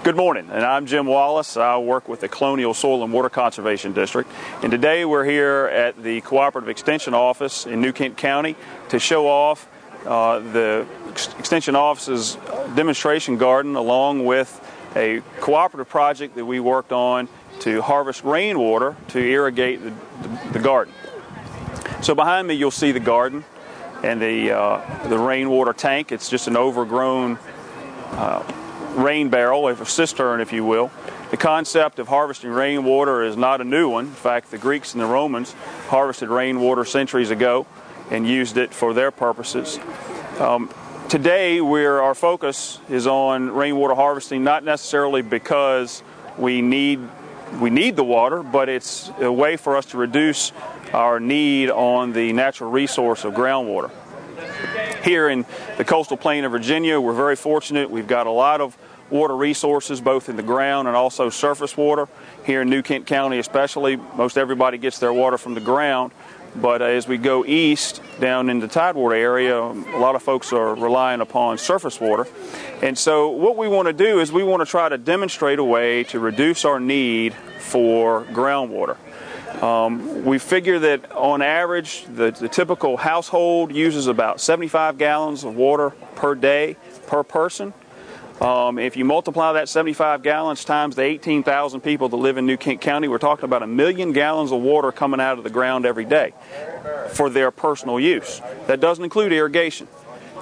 Good morning, and I'm Jim Wallace. I work with the Colonial Soil and Water Conservation District, and today we're here at the Cooperative Extension Office in New Kent County to show off the Extension Office's demonstration garden along with a cooperative project that we worked on to harvest rainwater to irrigate the garden. So behind me you'll see the garden and the rainwater tank. It's just an overgrown rain barrel, a cistern if you will. The concept of harvesting rainwater is not a new one. In fact, the Greeks and the Romans harvested rainwater centuries ago and used it for their purposes. Today our focus is on rainwater harvesting, not necessarily because we need the water, but it's a way for us to reduce our need on the natural resource of groundwater. Here in the coastal plain of Virginia, we're very fortunate. We've got a lot of water resources, both in the ground and also surface water. Here in New Kent County especially, most everybody gets their water from the ground. But as we go east, down in the Tidewater area, a lot of folks are relying upon surface water. And so what we want to do is we want to try to demonstrate a way to reduce our need for groundwater. We figure that on average, the typical household uses about 75 gallons of water per day per person. If you multiply that 75 gallons times the 18,000 people that live in New Kent County, we're talking about 1 million gallons of water coming out of the ground every day for their personal use. That doesn't include irrigation.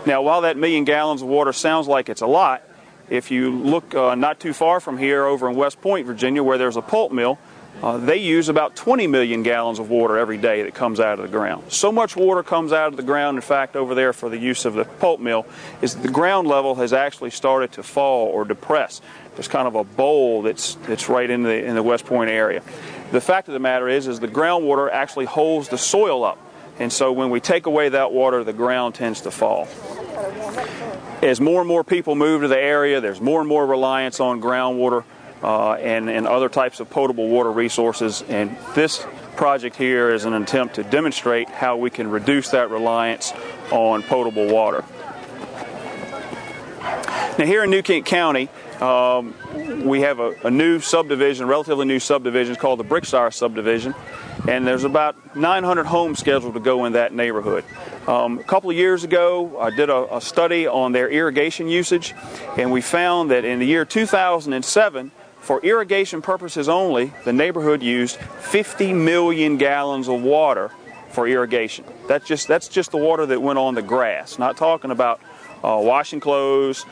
Now, while that 1 million gallons of water sounds like it's a lot, if you look not too far from here over in West Point, Virginia, where there's a pulp mill, they use about 20 million gallons of water every day that comes out of the ground. So much water comes out of the ground, in fact, over there for the use of the pulp mill, is the ground level has actually started to fall or depress. There's kind of a bowl that's right in the West Point area. The fact of the matter is the groundwater actually holds the soil up. And so when we take away that water, the ground tends to fall. As more and more people move to the area, there's more and more reliance on groundwater. And other types of potable water resources, and this project here is an attempt to demonstrate how we can reduce that reliance on potable water. Now here in New Kent County, we have a new subdivision, relatively new subdivision, it's called the Brickshire subdivision, and there's about 900 homes scheduled to go in that neighborhood. A couple of years ago, I did a study on their irrigation usage, and we found that in the year 2007, for irrigation purposes only, the neighborhood used 50 million gallons of water for irrigation. That's just the water that went on the grass. Not talking about washing clothes,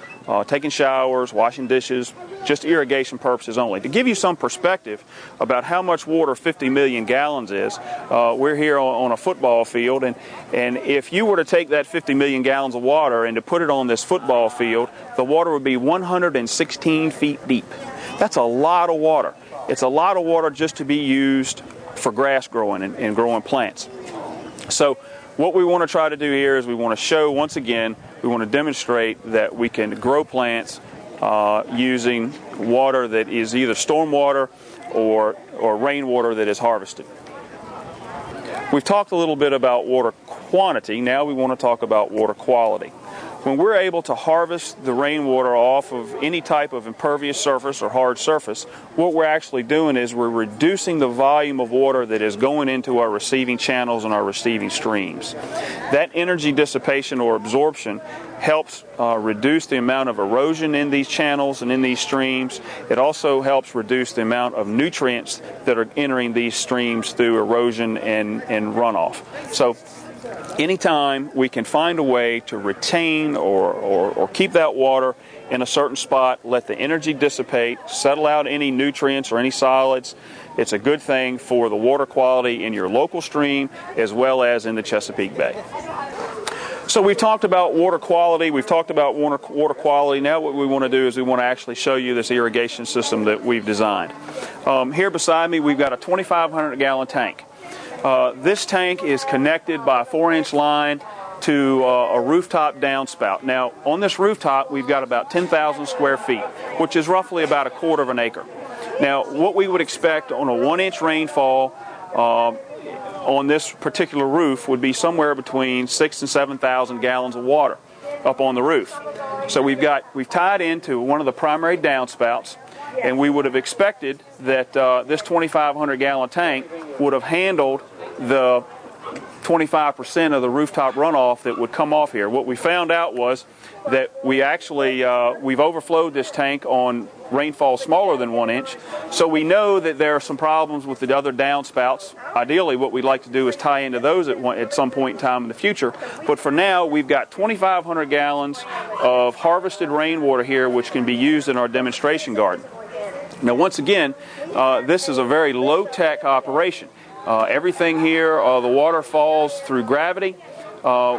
taking showers, washing dishes, just irrigation purposes only. To give you some perspective about how much water 50 million gallons is, we're here on a football field, and if you were to take that 50 million gallons of water and to put it on this football field, the water would be 116 feet deep. That's a lot of water. It's a lot of water just to be used for grass growing and growing plants. So what we want to try to do here is we want to show, once again, we want to demonstrate that we can grow plants using water that is either stormwater or rainwater that is harvested. We've talked a little bit about water quantity. Now we want to talk about water quality. When we're able to harvest the rainwater off of any type of impervious surface or hard surface, what we're actually doing is we're reducing the volume of water that is going into our receiving channels and our receiving streams. That energy dissipation or absorption helps reduce the amount of erosion in these channels and in these streams. It also helps reduce the amount of nutrients that are entering these streams through erosion and runoff. So anytime we can find a way to retain or keep that water in a certain spot, let the energy dissipate, settle out any nutrients or any solids, it's a good thing for the water quality in your local stream as well as in the Chesapeake Bay. So we've talked about water quality, we've talked about water quality. Now what we want to do is we want to actually show you this irrigation system that we've designed. Here beside me we've got a 2,500 gallon tank. This tank is connected by a 4-inch line to a rooftop downspout. Now, on this rooftop, we've got about 10,000 square feet, which is roughly about 1/4 of an acre. Now, what we would expect on a 1-inch rainfall on this particular roof would be somewhere between 6,000 and 7,000 gallons of water. up on the roof. So we've tied into one of the primary downspouts, and we would have expected that this 2,500 gallon tank would have handled the 25% of the rooftop runoff that would come off here. What we found out was that we've overflowed this tank on rainfall smaller than 1 inch, so we know that there are some problems with the other downspouts. Ideally, what we'd like to do is tie into those at some point in time in the future, but for now we've got 2,500 gallons of harvested rainwater here, which can be used in our demonstration garden. Now, once again, this is a very low-tech operation. Everything here, the water falls through gravity.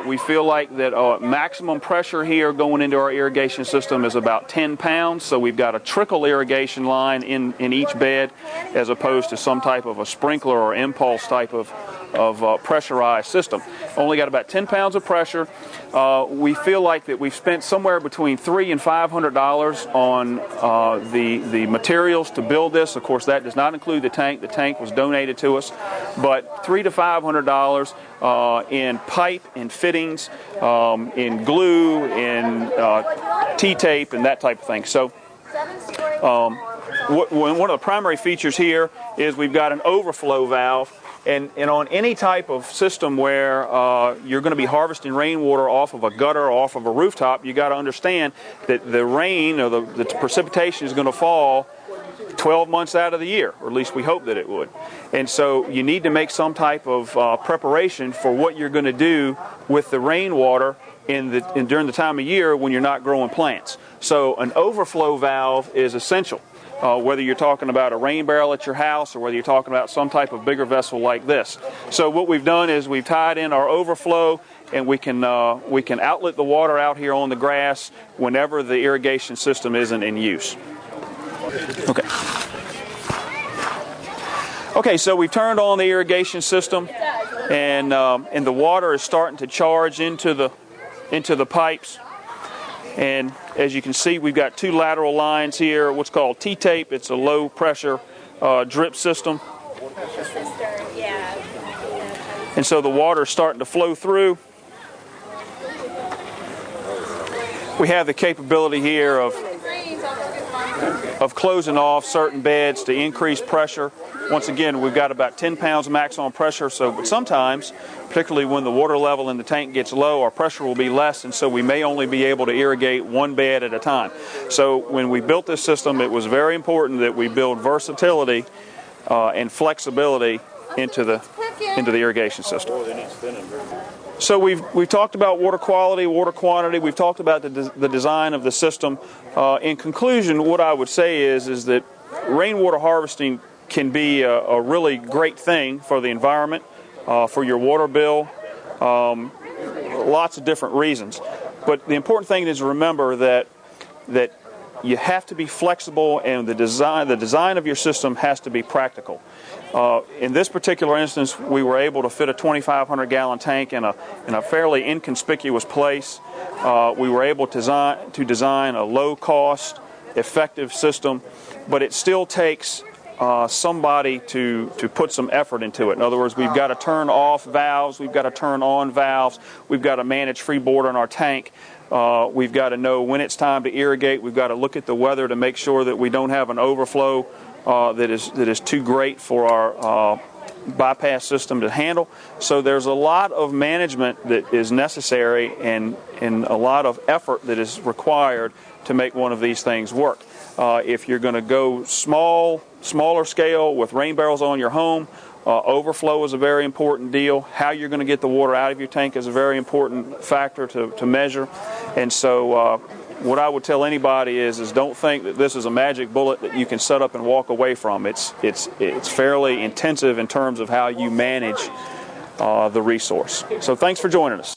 We feel like that maximum pressure here going into our irrigation system is about 10 pounds, so we've got a trickle irrigation line in each bed as opposed to some type of a sprinkler or impulse type of pressurized system. Only got about 10 pounds of pressure. We feel like that we've spent somewhere between $300 and $500 on the materials to build this. Of course, that does not include the tank. The tank was donated to us, but $300 to $500 in pipe, in fittings, in glue, in T-tape, and that type of thing. So one of the primary features here is we've got an overflow valve. And on any type of system where you're going to be harvesting rainwater off of a gutter or off of a rooftop, you got to understand that the rain or the precipitation is going to fall 12 months out of the year, or at least we hope that it would. And so you need to make some type of preparation for what you're going to do with the rainwater during the time of year when you're not growing plants. So an overflow valve is essential. Whether you're talking about a rain barrel at your house or whether you're talking about some type of bigger vessel like this. So what we've done is we've tied in our overflow, and we can outlet the water out here on the grass whenever the irrigation system isn't in use. Okay, so we've turned on the irrigation system, and the water is starting to charge into the pipes. And as you can see, we've got two lateral lines here, what's called T-tape. It's a low pressure drip system. And so the water is starting to flow through. We have the capability here of closing off certain beds to increase pressure. Once again, we've got about 10 pounds maximum pressure, but sometimes, particularly when the water level in the tank gets low, our pressure will be less, and so we may only be able to irrigate one bed at a time. So when we built this system, it was very important that we build versatility and flexibility into the irrigation system. So we've talked about water quality, water quantity. We've talked about the design of the system. In conclusion, what I would say is that rainwater harvesting can be a really great thing for the environment, for your water bill, lots of different reasons. But the important thing is to remember that you have to be flexible, and the design of your system has to be practical. In this particular instance, we were able to fit a 2,500 gallon tank in a fairly inconspicuous place. We were able to design a low-cost, effective system, but it still takes somebody to put some effort into it. In other words, we've got to turn off valves, we've got to turn on valves, we've got to manage freeboard on our tank, we've got to know when it's time to irrigate, we've got to look at the weather to make sure that we don't have an overflow that is too great for our bypass system to handle. So there's a lot of management that is necessary and a lot of effort that is required to make one of these things work. If you're going to go smaller scale with rain barrels on your home, overflow is a very important deal. How you're going to get the water out of your tank is a very important factor to measure. And so what I would tell anybody is don't think that this is a magic bullet that you can set up and walk away from. It's fairly intensive in terms of how you manage the resource. So thanks for joining us.